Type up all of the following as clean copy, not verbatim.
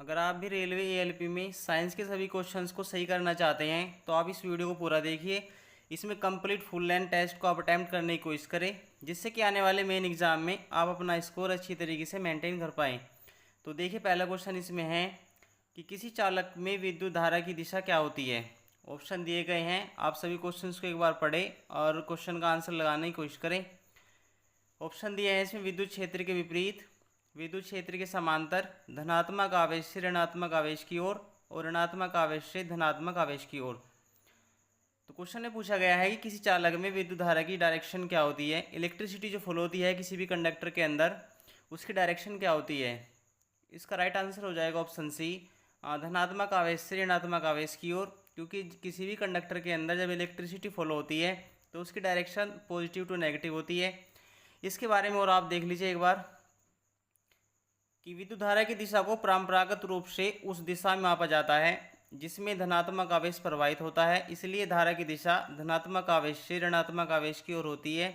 अगर आप भी रेलवे एएलपी में साइंस के सभी क्वेश्चंस को सही करना चाहते हैं तो आप इस वीडियो को पूरा देखिए। इसमें कंप्लीट फुल लेंथ टेस्ट को आप अटैम्प्ट करने की कोशिश करें, जिससे कि आने वाले मेन एग्जाम में आप अपना स्कोर अच्छी तरीके से मेंटेन कर पाएँ। तो देखिए, पहला क्वेश्चन इसमें है कि किसी चालक में विद्युत धारा की दिशा क्या होती है। ऑप्शन दिए गए हैं, आप सभी क्वेश्चंस को एक बार पढ़ें और क्वेश्चन का आंसर लगाने की कोशिश करें। ऑप्शन दिए हैं इसमें विद्युत क्षेत्र के विपरीत, विद्युत क्षेत्र के समांतर, धनात्मक आवेश से ऋणात्मक आवेश की ओर और ऋणात्मक आवेश से धनात्मक आवेश की ओर। तो क्वेश्चन में पूछा गया है कि किसी चालक में विद्युत धारा की डायरेक्शन क्या होती है। इलेक्ट्रिसिटी जो फ्लो होती है किसी भी कंडक्टर के अंदर, उसकी डायरेक्शन क्या होती है। इसका राइट आंसर हो जाएगा ऑप्शन सी, धनात्मक आवेश से ऋणात्मक आवेश की ओर। क्योंकि किसी भी कंडक्टर के अंदर जब इलेक्ट्रिसिटी फ्लो होती है तो उसकी डायरेक्शन पॉजिटिव टू नेगेटिव होती है। इसके बारे में और आप देख लीजिए एक बार कि विद्युत धारा की दिशा को परंपरागत रूप से उस दिशा में मापा जाता है जिसमें धनात्मक आवेश प्रवाहित होता है, इसलिए धारा की दिशा धनात्मक आवेश से ऋणात्मक आवेश की ओर होती है।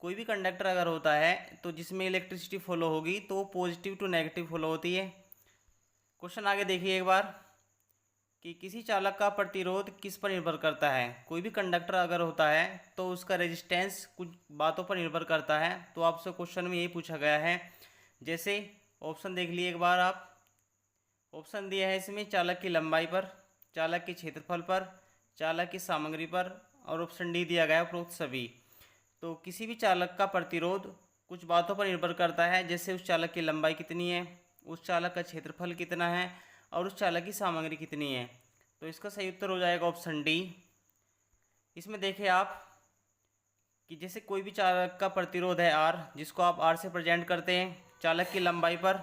कोई भी कंडक्टर अगर होता है तो जिसमें इलेक्ट्रिसिटी फ्लो होगी तो वो पॉजिटिव टू नेगेटिव फ्लो होती है। क्वेश्चन आगे देखिए एक बार कि किसी चालक का प्रतिरोध किस पर निर्भर करता है। कोई भी कंडक्टर अगर होता है तो उसका रेजिस्टेंस कुछ बातों पर निर्भर करता है। तो आपसे क्वेश्चन में यही पूछा गया है। जैसे ऑप्शन देख लिए एक बार आप। ऑप्शन दिया है इसमें चालक की लंबाई पर, चालक के क्षेत्रफल पर, चालक की सामग्री पर, और ऑप्शन डी दिया गया है उपरोक्त सभी। तो किसी भी चालक का प्रतिरोध कुछ बातों पर निर्भर करता है, जैसे उस चालक की लंबाई कितनी है, उस चालक का क्षेत्रफल कितना है और उस चालक की सामग्री कितनी है। तो इसका सही उत्तर हो जाएगा ऑप्शन डी। इसमें देखें आप कि जैसे कोई भी चालक का प्रतिरोध है आर, जिसको आप आर से प्रेजेंट करते हैं चालक की लंबाई पर,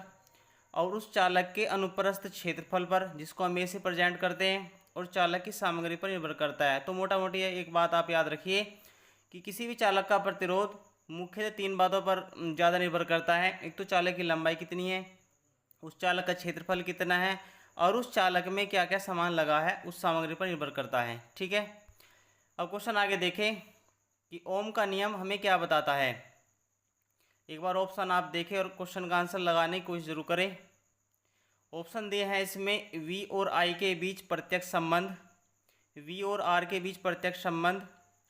और उस चालक के अनुप्रस्थ क्षेत्रफल पर, जिसको हम ए से प्रेजेंट करते हैं, और चालक की सामग्री पर निर्भर करता है। तो मोटा मोटी एक बात आप याद रखिए कि किसी भी चालक का प्रतिरोध मुख्यतः तीन बातों पर ज़्यादा निर्भर करता है। एक तो चालक की लंबाई कितनी है, उस चालक का क्षेत्रफल कितना है, और उस चालक में क्या क्या सामान लगा है उस सामग्री पर निर्भर करता है। ठीक है, अब क्वेश्चन आगे देखें कि ओम का नियम हमें क्या बताता है। एक बार ऑप्शन आप देखें और क्वेश्चन का आंसर लगाने की कोशिश जरूर करें। ऑप्शन दिए हैं इसमें V और I के बीच प्रत्यक्ष संबंध, V और R के बीच प्रत्यक्ष संबंध,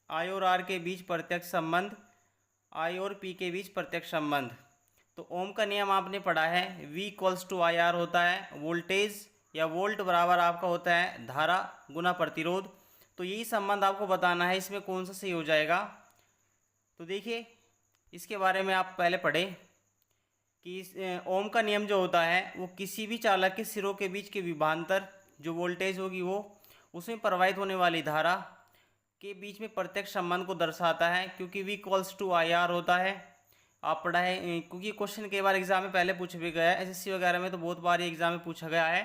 I और R के बीच प्रत्यक्ष संबंध, I और P के बीच प्रत्यक्ष संबंध। तो ओम का नियम आपने पढ़ा है, V equals to I R होता है वोल्टेज, या वोल्ट बराबर आपका होता है धारा गुना प्रतिरोध। तो यही संबंध आपको बताना है, इसमें कौन सा सही हो जाएगा। तो देखिए, इसके बारे में आप पहले पढ़ें कि ओम का नियम जो होता है वो किसी भी चालक के सिरों के बीच के विभवांतर जो वोल्टेज होगी वो उसमें प्रवाहित होने वाली धारा के बीच में प्रत्यक्ष संबंध को दर्शाता है। क्योंकि V equals to I R होता है, आप पढ़ा है। क्योंकि क्वेश्चन कई बार एग्जाम में पहले पूछ भी गया है, एसएससी वगैरह में तो बहुत बार एग्जाम में पूछा गया है।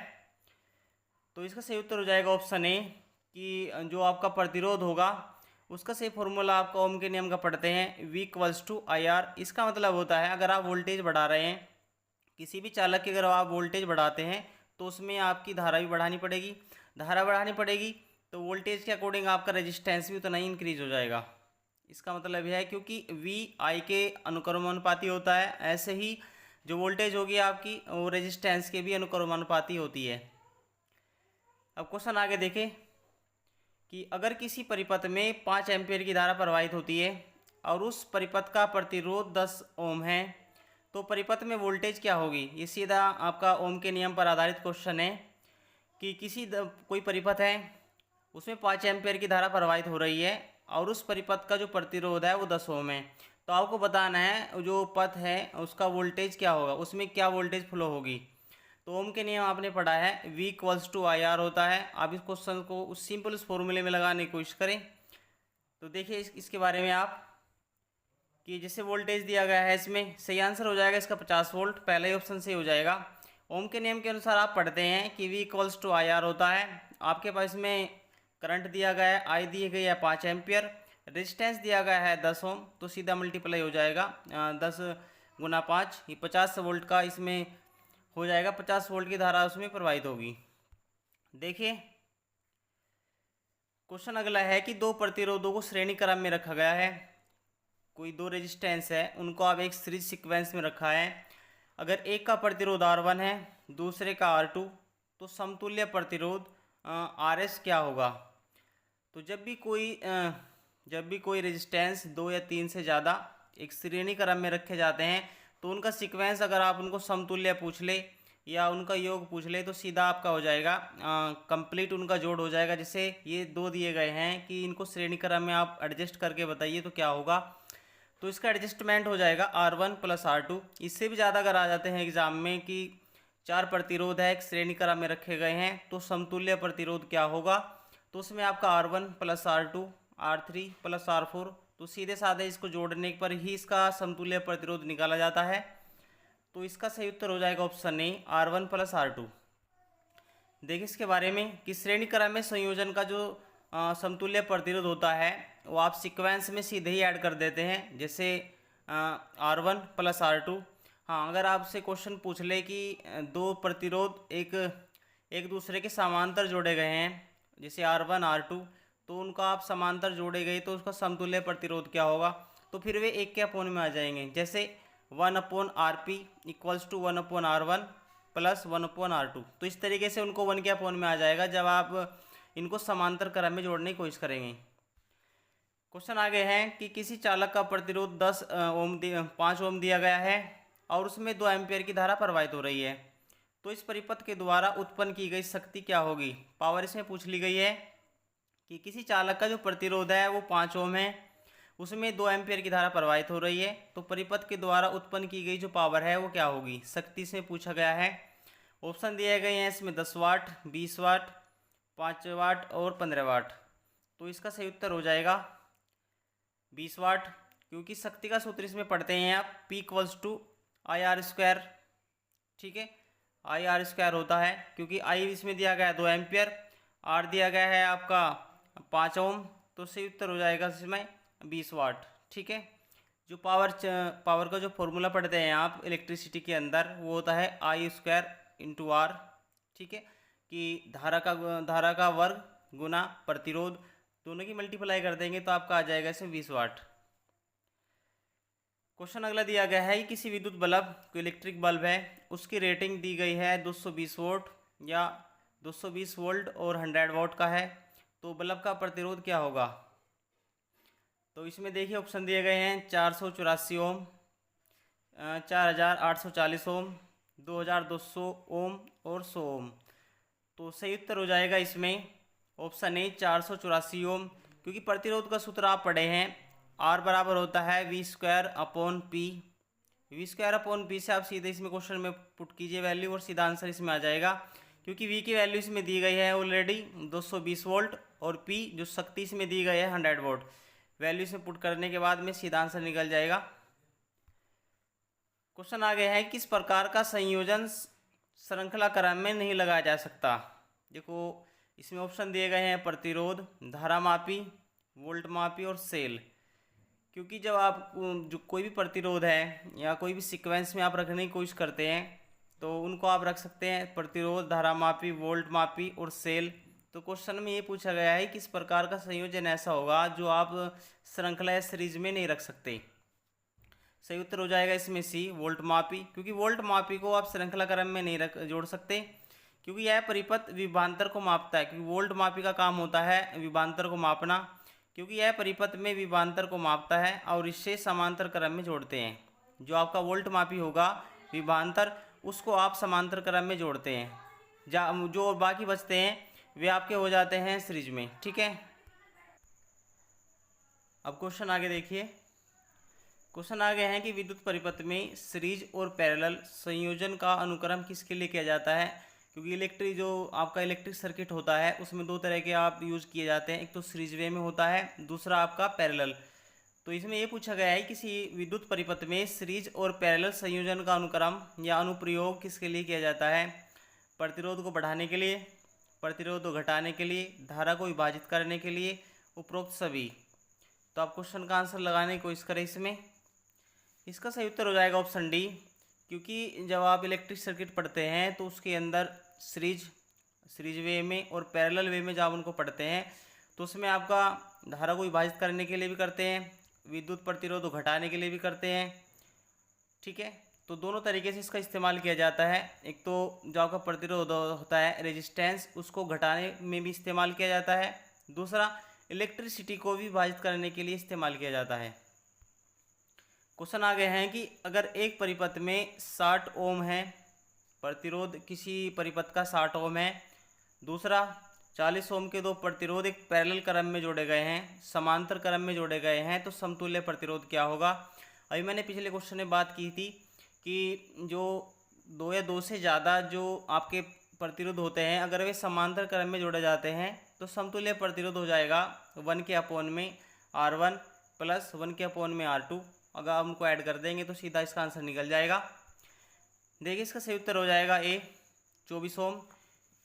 तो इसका सही उत्तर हो जाएगा ऑप्शन ए, कि जो आपका प्रतिरोध होगा उसका सही फॉर्मूला आपका ओम के नियम का पढ़ते हैं, V equals to I R. इसका मतलब होता है अगर आप वोल्टेज बढ़ा रहे हैं, किसी भी चालक की अगर आप वोल्टेज बढ़ाते हैं तो उसमें आपकी धारा भी बढ़ानी पड़ेगी। धारा बढ़ानी पड़ेगी तो वोल्टेज के अकॉर्डिंग आपका रेजिस्टेंस भी उतना ही इंक्रीज हो जाएगा। इसका मतलब यह है क्योंकि V I के अनुक्रमानुपाती होता है, ऐसे ही जो वोल्टेज होगी आपकी वो रेजिस्टेंस के भी अनुक्रमानुपाती होती है। अब क्वेश्चन आगे देखें कि अगर किसी परिपथ में 5 एम्पीयर की धारा प्रवाहित होती है और उस परिपथ का प्रतिरोध 10 ओम है, तो परिपथ में वोल्टेज क्या होगी। ये सीधा आपका ओम के नियम पर आधारित क्वेश्चन है कि कोई परिपथ है उसमें 5 एम्पीयर की धारा प्रवाहित हो रही है और उस परिपथ का जो प्रतिरोध है वो 10 ओम है। तो आपको बताना है जो पथ है उसका वोल्टेज क्या होगा, उसमें क्या वोल्टेज फ्लो होगी। तो ओम के नियम आपने पढ़ा है, V equals to I R होता है। आप इस क्वेश्चन को उस सिंपल उस फॉर्मूले में लगाने की कोशिश करें। तो देखिए इसके बारे में आप कि जैसे वोल्टेज दिया गया है, इसमें सही आंसर हो जाएगा इसका 50 वोल्ट, पहला ही ऑप्शन सही हो जाएगा। ओम के नियम के अनुसार आप पढ़ते हैं कि V equals to I R होता है। आपके पास में करंट दिया गया है, I दी गई है 5 एम्पियर, रेजिस्टेंस दिया गया है 10 ओम, तो सीधा मल्टीप्लाई हो जाएगा 10 गुना 5, ये 50 वोल्ट का इसमें हो जाएगा। 50 वोल्ट की धारा उसमें प्रवाहित होगी। देखिए क्वेश्चन अगला है कि दो प्रतिरोधों को श्रेणी क्रम में रखा गया है। कोई दो रेजिस्टेंस है, उनको आप एक सीरीज सीक्वेंस में रखा है। अगर एक का प्रतिरोध R1 है, दूसरे का R2, तो समतुल्य प्रतिरोध RS क्या होगा। तो जब भी कोई रेजिस्टेंस 2 या 3 से ज़्यादा एक श्रेणी क्रम में रखे जाते हैं तो उनका सीक्वेंस अगर आप उनको समतुल्य पूछ ले या उनका योग पूछ ले तो सीधा आपका हो जाएगा कंप्लीट उनका जोड़ हो जाएगा। जैसे ये दो दिए गए हैं कि इनको श्रेणी क्रम में आप एडजस्ट करके बताइए तो क्या होगा। तो इसका एडजस्टमेंट हो जाएगा R1 + R2। इससे भी ज़्यादा अगर आ जाते हैं एग्जाम में कि 4 प्रतिरोध है एक श्रेणी क्रम में रखे गए हैं तो समतुल्य प्रतिरोध क्या होगा। तो उसमें आपका R1 + R2 R3 + R4, तो सीधे साधे इसको जोड़ने पर ही इसका समतुल्य प्रतिरोध निकाला जाता है। तो इसका सही उत्तर हो जाएगा ऑप्शन ए R1 + R2। देखिए इसके बारे में कि श्रेणी क्रम में संयोजन का जो समतुल्य प्रतिरोध होता है वो आप सीक्वेंस में सीधे ही ऐड कर देते हैं। जैसे R1 + R2। हाँ, अगर आपसे क्वेश्चन पूछ ले कि दो प्रतिरोध एक दूसरे के समांतर जोड़े गए हैं जैसे R1 R2, तो उनका आप समांतर जोड़े गए तो उसका समतुल्य प्रतिरोध क्या होगा। तो फिर वे एक के अपोन में आ जाएंगे। जैसे 1/Rp = 1/R1 + 1/R2। तो इस तरीके से उनको 1 के अपोन में आ जाएगा जब आप इनको समांतर क्रम में जोड़ने की कोशिश करेंगे। क्वेश्चन आगे है कि किसी चालक का प्रतिरोध 5 ओम दिया गया है और उसमें 2 एम्पियर की धारा प्रवाहित हो रही है। तो इस परिपथ के द्वारा उत्पन्न की गई शक्ति क्या होगी। पावर इसमें पूछ ली गई है कि किसी चालक का जो प्रतिरोध है वो 5 ओम है, उसमें 2 एम्पियर की धारा प्रवाहित हो रही है, तो परिपथ के द्वारा उत्पन्न की गई जो पावर है वो क्या होगी, शक्ति से पूछा गया है। ऑप्शन दिए गए हैं इसमें 10 वाट, 20 वाट, 5 वाट और 15 वाट। तो इसका सही उत्तर हो जाएगा 20 वाट, क्योंकि शक्ति का सूत्र इसमें पढ़ते हैं आप P = IR²। ठीक है, IR² होता है क्योंकि I इसमें दिया गया है 2 एम्पियर, R दिया गया है आपका 5 ओम, तो सही उत्तर हो जाएगा इसमें 20 वाट। ठीक है, जो पावर का जो फॉर्मूला पढ़ते हैं आप इलेक्ट्रिसिटी के अंदर वो होता है I² × R। ठीक है, कि धारा का वर्ग गुना प्रतिरोध, दोनों की मल्टीप्लाई कर देंगे तो आपका आ जाएगा इसमें 20 वाट। क्वेश्चन अगला दिया गया है किसी विद्युत बल्ब, कोई इलेक्ट्रिक बल्ब है, उसकी रेटिंग दी गई है 220 वोल्ट या 220 वोल्ट और 100 वाट का है, तो बल्ब का प्रतिरोध क्या होगा। तो इसमें देखिए ऑप्शन दिए गए हैं 484 ओम, 4840 ओम, 2200 ओम और 100 ओम। तो सही उत्तर हो जाएगा इसमें ऑप्शन ए 484 ओम, क्योंकि प्रतिरोध का सूत्र आप पढ़े हैं R बराबर होता है V²/P। V²/P से आप सीधे इसमें क्वेश्चन में पुट कीजिए वैल्यू और सीधा आंसर इसमें आ जाएगा, क्योंकि V की वैल्यू इसमें दी गई है ऑलरेडी 220 वोल्ट और P जो शक्ति इसमें दी गई है 100 वोल्ट। वैल्यू इसमें पुट करने के बाद में सीधा आंसर निकल जाएगा। क्वेश्चन आगे है किस प्रकार का संयोजन श्रृंखला क्रम में नहीं लगाया जा सकता। देखो इसमें ऑप्शन दिए गए हैं प्रतिरोध, धारामापी, वोल्ट मापी और सेल। क्योंकि जब आप जो कोई भी प्रतिरोध है या कोई भी सीक्वेंस में आप रखने की कोशिश करते हैं तो उनको आप रख सकते हैं प्रतिरोध, धारामापी, वोल्ट मापी और सेल। तो क्वेश्चन में ये पूछा गया है किस प्रकार का संयोजन ऐसा होगा जो आप श्रृंखला या सीरीज में नहीं रख सकते। सही उत्तर हो जाएगा इसमें सी, वोल्ट मापी, क्योंकि वोल्ट मापी को आप श्रृंखला क्रम में नहीं जोड़ सकते, क्योंकि यह परिपथ विभवांतर को मापता है। क्योंकि वोल्ट मापी का काम होता है विभवांतर को मापना, क्योंकि यह परिपथ में विभवांतर को मापता है और इससे समांतर क्रम में जोड़ते हैं। जो आपका वोल्ट मापी होगा विभवांतर, उसको आप समांतर क्रम में जोड़ते हैं, जो बाकी बचते हैं वे आपके हो जाते हैं सीरीज में। ठीक है, अब क्वेश्चन आगे देखिए। क्वेश्चन आगे है कि विद्युत परिपथ में सीरीज और पैरेलल संयोजन का अनुक्रम किसके लिए किया जाता है। क्योंकि जो आपका इलेक्ट्रिक सर्किट होता है उसमें दो तरह के आप यूज़ किए जाते हैं, एक तो सीरीज वे में होता है, दूसरा आपका पैरेलल। तो इसमें ये पूछा गया है किसी विद्युत परिपथ में सीरीज और पैरेलल संयोजन का अनुक्रम या अनुप्रयोग किसके लिए किया जाता है। प्रतिरोध को बढ़ाने के लिए, प्रतिरोध को घटाने के लिए, धारा को विभाजित करने के लिए, उपरोक्त सभी। तो आप क्वेश्चन का आंसर लगाने की कोशिश करें इसमें। इसका सही उत्तर हो जाएगा ऑप्शन डी, क्योंकि जब आप इलेक्ट्रिक सर्किट पढ़ते हैं तो उसके अंदर सीरीज वे में और पैरेलल वे में जब आप उनको पढ़ते हैं तो उसमें आपका धारा को विभाजित करने के लिए भी करते हैं, विद्युत प्रतिरोध को घटाने के लिए भी करते हैं। ठीक है, तो दोनों तरीके से इसका इस्तेमाल किया जाता है। एक तो जो आपका प्रतिरोध होता है रेजिस्टेंस, उसको घटाने में भी इस्तेमाल किया जाता है। दूसरा, इलेक्ट्रिसिटी को भी विभाजित करने के लिए इस्तेमाल किया जाता है। क्वेश्चन आगे हैं कि अगर एक परिपथ में 60 ओम है, प्रतिरोध किसी परिपथ का 60 ओम है। दूसरा, 40 ओम के दो प्रतिरोध एक पैरेलल क्रम में जोड़े गए हैं, समांतर क्रम में जोड़े गए हैं, तो समतुल्य प्रतिरोध क्या होगा। अभी मैंने पिछले क्वेश्चन में बात की थी कि जो दो या दो से ज़्यादा जो आपके प्रतिरोध होते हैं, अगर वे समांतर क्रम में जोड़े जाते हैं तो समतुल्य प्रतिरोध हो जाएगा 1 के अपॉन में R1 प्लस 1 के अपॉन में R2। अगर आप उनको ऐड कर देंगे तो सीधा इसका आंसर निकल जाएगा। देखिए इसका सही उत्तर हो जाएगा ए 24 ओम,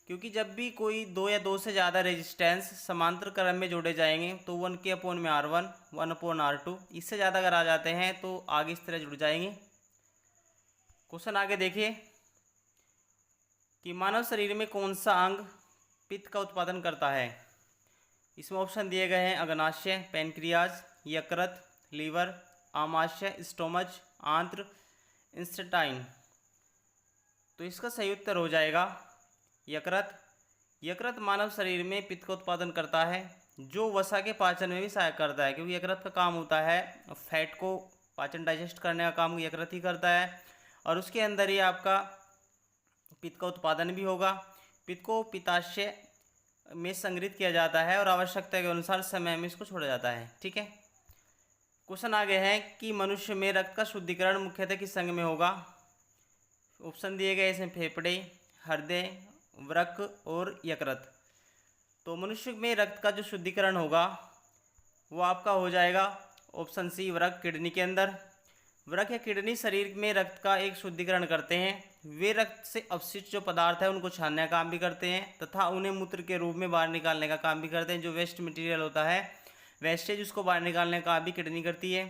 क्योंकि जब भी कोई दो या दो से ज़्यादा रेजिस्टेंस समांतर क्रम में जोड़े जाएंगे तो 1 के अपॉन में R1 1 अपॉन R2, इससे ज़्यादा अगर आ जाते हैं तो आगे इस तरह जुड़ जाएंगे। क्वेश्चन आगे देखिए कि मानव शरीर में कौन सा अंग पित्त का उत्पादन करता है। इसमें ऑप्शन दिए गए हैं अग्नाशय, पैनक्रियाज, यकृत, लीवर, आमाशय, स्टोमच, आंत्र, इंस्टेटाइन। तो इसका सही उत्तर हो जाएगा यकृत। यकृत मानव शरीर में पित्त का उत्पादन करता है, जो वसा के पाचन में भी सहायक करता है, क्योंकि यकृत का काम होता है फैट को पाचन डाइजेस्ट करने का काम यकृत ही करता है, और उसके अंदर ही आपका पित्त का उत्पादन भी होगा। पित्त को पित्ताशय में संग्रहित किया जाता है और आवश्यकता के अनुसार समय में इसको छोड़ा जाता है। ठीक है, क्वेश्चन आगे है कि मनुष्य में रक्त का शुद्धिकरण मुख्यतः किस अंग में होगा। ऑप्शन दिए गए इसमें फेफड़े, हृदय, वृक्क और यकृत। तो मनुष्य में रक्त का जो शुद्धिकरण होगा वो आपका हो जाएगा ऑप्शन सी वृक्क, किडनी के अंदर। वृक्क या किडनी शरीर में रक्त का एक शुद्धिकरण करते हैं। वे रक्त से अवशिष्ट जो पदार्थ है उनको छानने का काम भी करते हैं तथा उन्हें मूत्र के रूप में बाहर निकालने का काम भी करते हैं। जो वेस्ट मटेरियल होता है, वेस्टेज, उसको बाहर निकालने का काम भी किडनी करती है।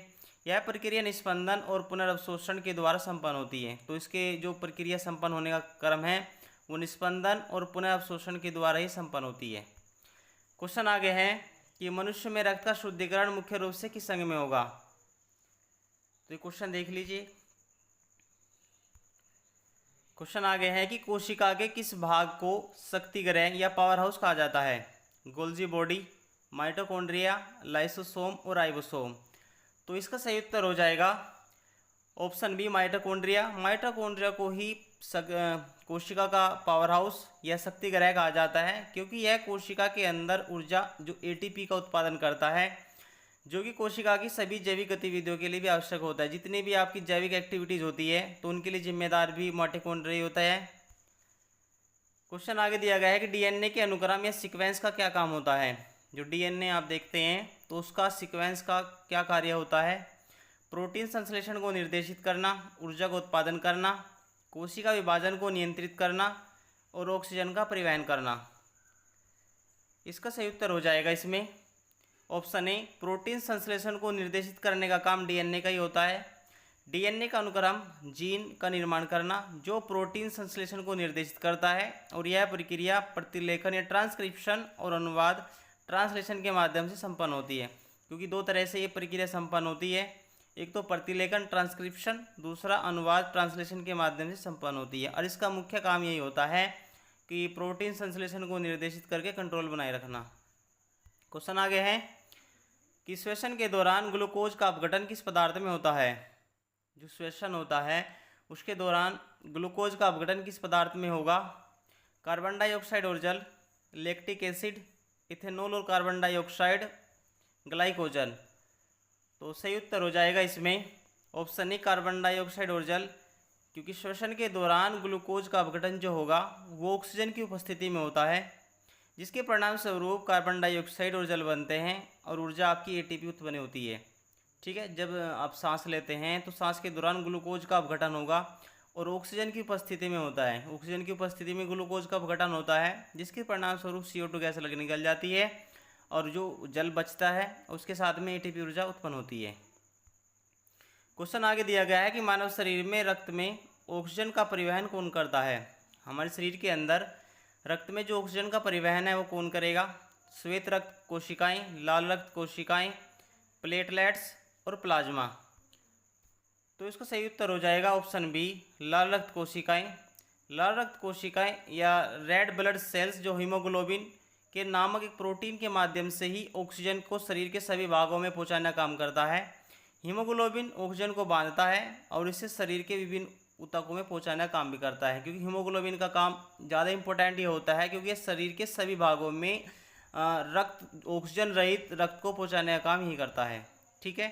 यह प्रक्रिया निस्पंदन और पुनर्अवशोषण के द्वारा संपन्न होती है। तो इसके जो प्रक्रिया संपन्न होने का क्रम है वो निस्पंदन और पुनर्अवशोषण के द्वारा ही संपन्न होती है। क्वेश्चन आगे है कि मनुष्य में रक्त का शुद्धिकरण मुख्य रूप से किस अंग में होगा। तो ये क्वेश्चन देख लीजिए। क्वेश्चन आगे है कि कोशिका के किस भाग को शक्ति ग्रह या पावर हाउस कहा जाता है। गोल्जी बॉडी, माइटोकॉन्ड्रिया, लाइसोसोम और राइबोसोम। तो इसका सही उत्तर हो जाएगा ऑप्शन बी माइटोकॉन्ड्रिया। माइटोकॉन्ड्रिया को ही कोशिका का पावर हाउस या शक्ति ग्रह कहा जाता है, क्योंकि यह कोशिका के अंदर ऊर्जा जो एटीपी का उत्पादन करता है, जो कि कोशिका की सभी जैविक गतिविधियों के लिए भी आवश्यक होता है। जितनी भी आपकी जैविक एक्टिविटीज़ होती है तो उनके लिए जिम्मेदार भी माइटोकॉन्ड्रिया होता है। क्वेश्चन आगे दिया गया है कि डीएनए के अनुक्रम या सीक्वेंस का क्या काम होता है। जो डीएनए आप देखते हैं तो उसका सीक्वेंस का क्या कार्य होता है। प्रोटीन संश्लेषण को निर्देशित करना, ऊर्जा का उत्पादन करना, कोशिका विभाजन को नियंत्रित करना और ऑक्सीजन का परिवहन करना। इसका सही उत्तर हो जाएगा इसमें ऑप्शन ए प्रोटीन संश्लेषण को निर्देशित करने का काम डीएनए का ही होता है। डीएनए का अनुक्रम जीन का निर्माण करना जो प्रोटीन संश्लेषण को निर्देशित करता है, और यह प्रक्रिया प्रतिलेखन या ट्रांसक्रिप्शन और अनुवाद ट्रांसलेशन के माध्यम से संपन्न होती है। क्योंकि दो तरह से ये प्रक्रिया संपन्न होती है, एक तो प्रतिलेखन ट्रांसक्रिप्शन, दूसरा अनुवाद ट्रांसलेशन के माध्यम से संपन्न होती है। और इसका मुख्य काम यही होता है कि प्रोटीन संश्लेषण को निर्देशित करके कंट्रोल बनाए रखना। क्वेश्चन आगे है कि श्वसन के दौरान ग्लूकोज का अपघटन किस पदार्थ में होता है। जो श्वसन होता है उसके दौरान ग्लूकोज का अपघटन किस पदार्थ में होगा। कार्बन डाइऑक्साइड और जल, लैक्टिक एसिड, इथेनॉल और कार्बन डाइऑक्साइड, ग्लाइकोजन। तो सही उत्तर हो जाएगा इसमें ऑप्शन ए कार्बन डाइऑक्साइड और जल, क्योंकि श्वसन के दौरान ग्लूकोज का अपघटन जो होगा वो ऑक्सीजन की उपस्थिति में होता है, जिसके परिणाम स्वरूप कार्बन डाइऑक्साइड और जल बनते हैं और ऊर्जा आपकी एटीपी उत्पन्न होती है। ठीक है, जब आप सांस लेते हैं तो सांस के दौरान ग्लूकोज का अपघटन होगा और ऑक्सीजन की उपस्थिति में होता है। ऑक्सीजन की उपस्थिति में ग्लूकोज का अपघटन होता है, जिसके परिणाम स्वरूप CO2 गैस अलग निकल जाती है और जो जल बचता है उसके साथ में एटीपी ऊर्जा उत्पन्न होती है। क्वेश्चन आगे दिया गया है कि मानव शरीर में रक्त में ऑक्सीजन का परिवहन कौन करता है। हमारे शरीर के अंदर रक्त में जो ऑक्सीजन का परिवहन है वो कौन करेगा। श्वेत रक्त कोशिकाएं, लाल रक्त कोशिकाएं, प्लेटलेट्स और प्लाज्मा। तो इसका सही उत्तर हो जाएगा ऑप्शन बी, लाल रक्त कोशिकाएं। लाल रक्त कोशिकाएं या रेड ब्लड सेल्स जो हीमोग्लोबिन के नामक एक प्रोटीन के माध्यम से ही ऑक्सीजन को शरीर के सभी भागों में पहुंचाने का काम करता है। हीमोग्लोबिन ऑक्सीजन को बांधता है और इसे शरीर के विभिन्न ऊतकों में पहुंचाने का काम भी करता है। क्योंकि हीमोग्लोबिन का काम ज़्यादा इंपॉर्टेंट ये होता है क्योंकि ये शरीर के सभी भागों में रक्त ऑक्सीजन रहित रक्त को पहुंचाने का काम ही करता है। ठीक है,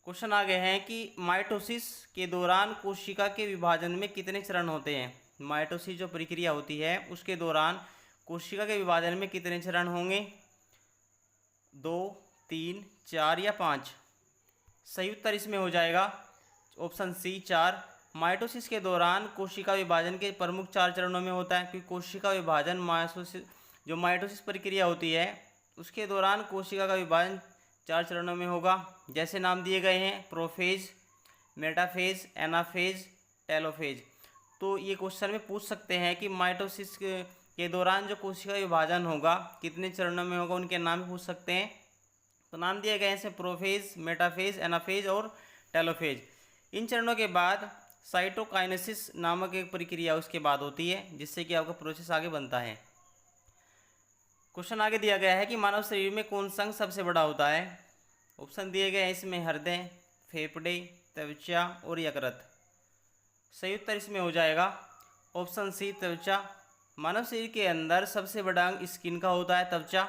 क्वेश्चन आगे हैं कि माइटोसिस के दौरान कोशिका के विभाजन में कितने चरण होते हैं। माइटोसिस जो प्रक्रिया होती है उसके दौरान कोशिका के विभाजन में कितने चरण होंगे, 2, 3, 4 या 5। सही उत्तर इसमें हो जाएगा ऑप्शन सी, 4। माइटोसिस के दौरान कोशिका विभाजन के प्रमुख 4 चरणों में होता है क्योंकि कोशिका विभाजन माइटोसिस प्रक्रिया होती है उसके दौरान कोशिका का विभाजन 4 चरणों में होगा। जैसे नाम दिए गए हैं, प्रोफेज, मेटाफेज, एनाफेज, टेलोफेज। तो ये क्वेश्चन में पूछ सकते हैं कि माइटोसिस के दौरान जो कोशिका विभाजन होगा कितने चरणों में होगा, उनके नाम पूछ सकते हैं। तो नाम दिए गए हैं जैसे प्रोफेज, मेटाफेज, एनाफेज और टेलोफेज। इन चरणों के बाद साइटोकाइनेसिस नामक एक प्रक्रिया उसके बाद होती है जिससे कि आपका प्रोसेस आगे बनता है। क्वेश्चन आगे दिया गया है कि मानव शरीर में कौन सा अंग सबसे बड़ा होता है। ऑप्शन दिए गए हैं इसमें हृदय, फेफड़े, त्वचा और यकृत। सही उत्तर इसमें हो जाएगा ऑप्शन सी, त्वचा। मानव शरीर के अंदर सबसे बड़ा अंग स्किन का होता है, त्वचा।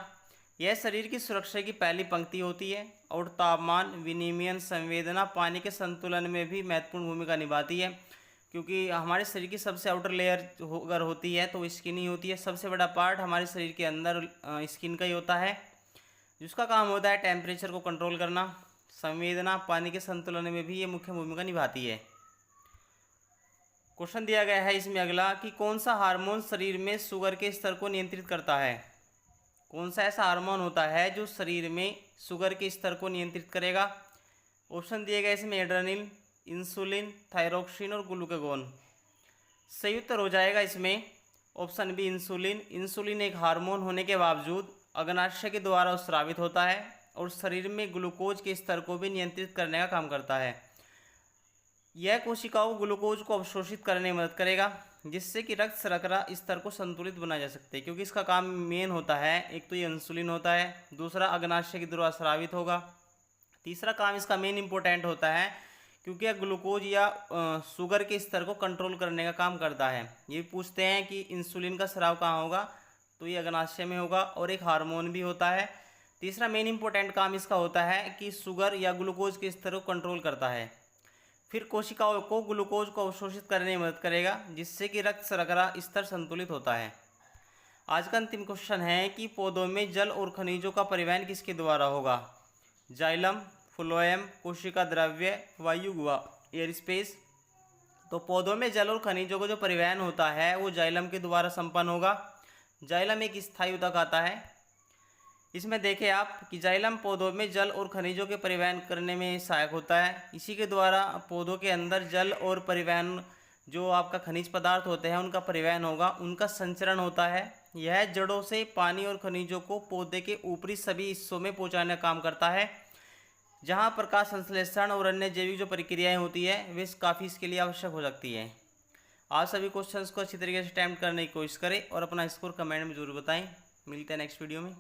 यह शरीर की सुरक्षा की पहली पंक्ति होती है और तापमान, विनिमयन, संवेदना, पानी के संतुलन में भी महत्वपूर्ण भूमिका निभाती है। क्योंकि हमारे शरीर की सबसे आउटर लेयर अगर होती है तो स्किन ही होती है। सबसे बड़ा पार्ट हमारे शरीर के अंदर स्किन का ही होता है जिसका काम होता है टेम्परेचर को कंट्रोल करना, संवेदना, पानी के संतुलन में भी ये मुख्य भूमिका निभाती है। क्वेश्चन दिया गया है इसमें अगला कि कौन सा हार्मोन शरीर में शुगर के स्तर को नियंत्रित करता है। कौन सा ऐसा हार्मोन होता है जो शरीर में शुगर के स्तर को नियंत्रित करेगा। ऑप्शन दिए गए इसमें एड्रेनलिन, इंसुलिन, थायरोक्सिन और ग्लूकागोन। सही उत्तर हो जाएगा इसमें ऑप्शन बी, इंसुलिन। इंसुलिन एक हार्मोन होने के बावजूद अग्नाशय के द्वारा स्रावित होता है और शरीर में ग्लूकोज के स्तर को भी नियंत्रित करने का काम करता है। यह कोशिकाओं ग्लूकोज को अवशोषित करने में मदद करेगा जिससे कि रक्त शर्करा स्तर को संतुलित बनाया जा सकता है। क्योंकि इसका काम मेन होता है, एक तो ये इंसुलिन होता है, दूसरा अग्नाशय के द्वारा स्रावित होगा, तीसरा काम इसका मेन इंपॉर्टेंट होता है क्योंकि यह ग्लूकोज या शुगर के स्तर को कंट्रोल करने का काम करता है। ये पूछते हैं कि इंसुलिन का स्राव कहाँ होगा, तो ये अग्नाशय में होगा और एक हार्मोन भी होता है। तीसरा मेन इंपॉर्टेंट काम इसका होता है कि शुगर या ग्लूकोज के स्तर को कंट्रोल करता है। फिर कोशिकाओं को ग्लूकोज को अवशोषित करने में मदद करेगा जिससे कि रक्त शर्करा स्तर संतुलित होता है। आज का अंतिम क्वेश्चन है कि पौधों में जल और खनिजों का परिवहन किसके द्वारा होगा। जाइलम, फ्लोएम, कोशिका द्रव्य, वायु गुहा, एयर स्पेस। तो पौधों में जल और खनिजों का जो परिवहन होता है वो जाइलम के द्वारा संपन्न होगा। जाइलम एक स्थायी ऊतक आता है। इसमें देखें आप कि जाइलम पौधों में जल और खनिजों के परिवहन करने में सहायक होता है। इसी के द्वारा पौधों के अंदर जल और परिवहन जो आपका खनिज पदार्थ होते हैं उनका परिवहन होगा, उनका संचरण होता है। यह जड़ों से पानी और खनिजों को पौधे के ऊपरी सभी हिस्सों में पहुंचाने का काम करता है। जहां प्रकाश संश्लेषण और अन्य जैविक जो प्रक्रियाएं होती है वे काफ़ी इसके लिए आवश्यक हो सकती है। आप सभी क्वेश्चंस को अच्छी तरीके से अटेम्प्ट करने की कोशिश करें और अपना स्कोर कमेंट में जरूर बताएं। मिलते हैं नेक्स्ट वीडियो में।